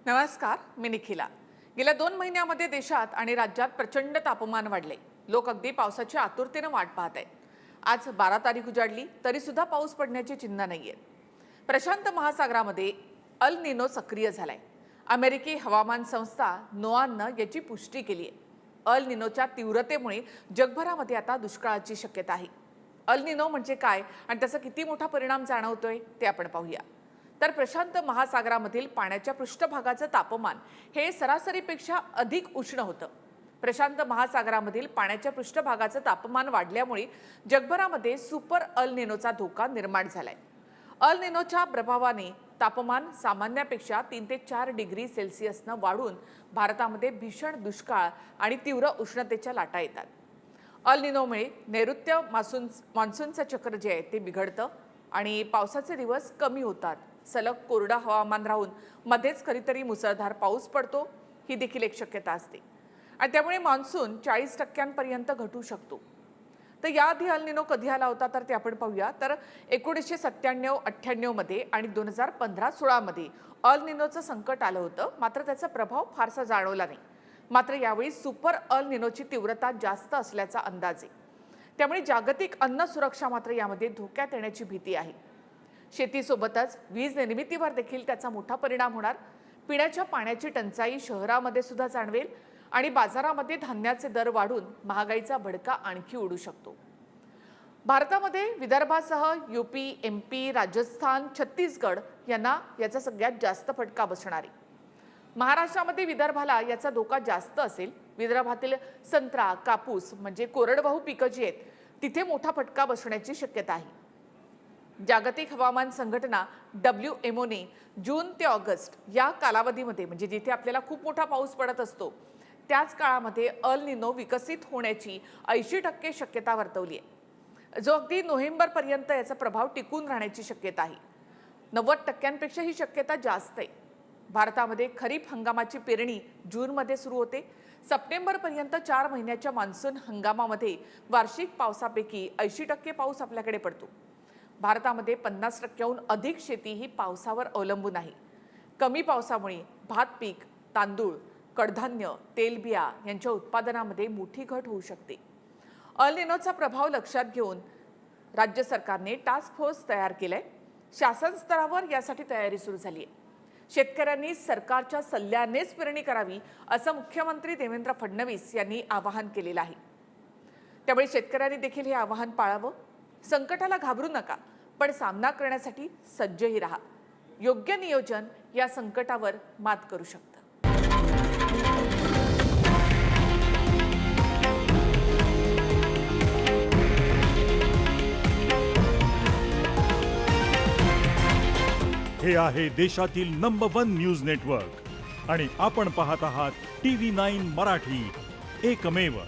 नमस्कार, मी निखिला। गेल्या 2 महिन्यामध्ये देशात आणि राज्यात प्रचंड तापमान वाढले। लोक अगदी पावसाची आतुरतेने वाट पाहत आहेत। आज 12 तारीख उजाडली तरी सुद्धा पाऊस पडण्याची चिन्ह नाहीये। प्रशांत महासागरामध्ये अल निनो सक्रिय झालाय। अमेरिकी हवामान संस्था नोआनं याची पुष्टी केली आहे। अल निनोच्या तीव्रतेमुळे जगभरामध्ये आता दुष्काळाची शक्यता आहे। अल निनो म्हणजे काय आणि त्याचा किती मोठा परिणाम जाणवतोय ते आपण पाहूया। तर प्रशांत महासागरामधील पाण्याच्या पृष्ठभागाचं तापमान हे सरासरीपेक्षा अधिक उष्ण होतं। प्रशांत महासागरामधील पाण्याच्या पृष्ठभागाचं तापमान वाढल्यामुळे जगभरामध्ये सुपर अल निनोचा धोका निर्माण झालाय। अल निनोच्या प्रभावाने तापमान सामान्यापेक्षा 3 ते 4 डिग्री सेल्सिअसनं वाढून भारतामध्ये भीषण दुष्काळ आणि तीव्र उष्णतेच्या लाटा येतात। अल निनोमुळे नैऋत्य मान्सूनचं चक्र जे आहे ते बिघडतं आणि पावसाचे दिवस कमी होतात। सलग कोरडा हवामान राहून मध्येच कधीतरी मुसळधार पाऊस पडतो, ही देखील एक शक्यता असते आणि त्यामुळे मान्सून 40% घटू शकतो। तर याआधी अल निनो कधी आला होता तर ते आपण पाहूया। तर 1997-98 मध्ये आणि 2015-16 मध्ये अल निनोचं संकट आलं होतं, मात्र त्याचा प्रभाव फारसा जाणवला नाही। मात्र यावेळी सुपर अल निनोची तीव्रता जास्त असल्याचा अंदाज आहे। त्यामुळे जागतिक अन्न सुरक्षा मात्र यामध्ये धोक्यात येण्याची भीती आहे। शेतीसोबतच वीज निर्मितीवर देखील त्याचा मोठा परिणाम होणार। पिण्याच्या पाण्याची टंचाई शहरामध्ये सुद्धा जाणवेल आणि बाजारामध्ये धान्याचे दर वाढून महागाईचा भडका आणखी उडू शकतो। भारतामध्ये विदर्भासह यूपी, एमपी, राजस्थान, छत्तीसगड यांना याचा सगळ्यात जास्त फटका बसणार आहे। महाराष्ट्रामध्ये विदर्भाला याचा धोका जास्त असेल। विदर्भातील संत्रा, कापूस म्हणजे कोरडवाहू पिकं जी आहेत तिथे मोठा फटका बसण्याची शक्यता आहे। जागतिक हवामान संघटना WMO ने जून ते ऑगस्ट या कालावधीमध्ये म्हणजे जिथे आपल्याला खूप मोठा पाऊस पडत असतो त्याच काळामध्ये अल निनो विकसित होण्याची 80% शक्यता वर्तवली आहे, जो अगदी नोव्हेंबरपर्यंत याचा प्रभाव टिकून राहण्याची शक्यता आहे। 90% ही शक्यता जास्त आहे। भारतामध्ये खरीप हंगामाची पेरणी जूनमध्ये सुरू होते। सप्टेंबरपर्यंत 4 महिन्याच्या मान्सून हंगामामध्ये वार्षिक पावसापैकी 80% पाऊस आपल्याकडे पडतो। भारतामध्ये 50%हून अधिक शेती ही पावसावर अवलंबून आहे। कमी पावसामुळे भात पीक, तांदूळ, कडधान्य, तेलबिया यांच्या उत्पादनामध्ये मोठी घट होऊ शकते। अल निनोचा प्रभाव लक्षात घेऊन राज्य सरकारने टास्क फोर्स तयार केलाय। शासन स्तरावर यासाठी तयारी सुरू झाली आहे। शेतकऱ्यांनी सरकारच्या सल्ल्यानेच पेरणी करावी असं मुख्यमंत्री देवेंद्र फडणवीस यांनी आवाहन केलेलं आहे। त्यामुळे शेतकऱ्यांनी देखील हे आवाहन पाळावं। संकटाला घाबरू नका, पण सामना करण्यासाठी सज्जही राहा। योग्य नियोजन या संकटावर मात करू शकतं। हे आहे देशातील नंबर 1 न्यूज नेटवर्क आणि आपण पाहत आहात TV9 मराठी, एकमेव।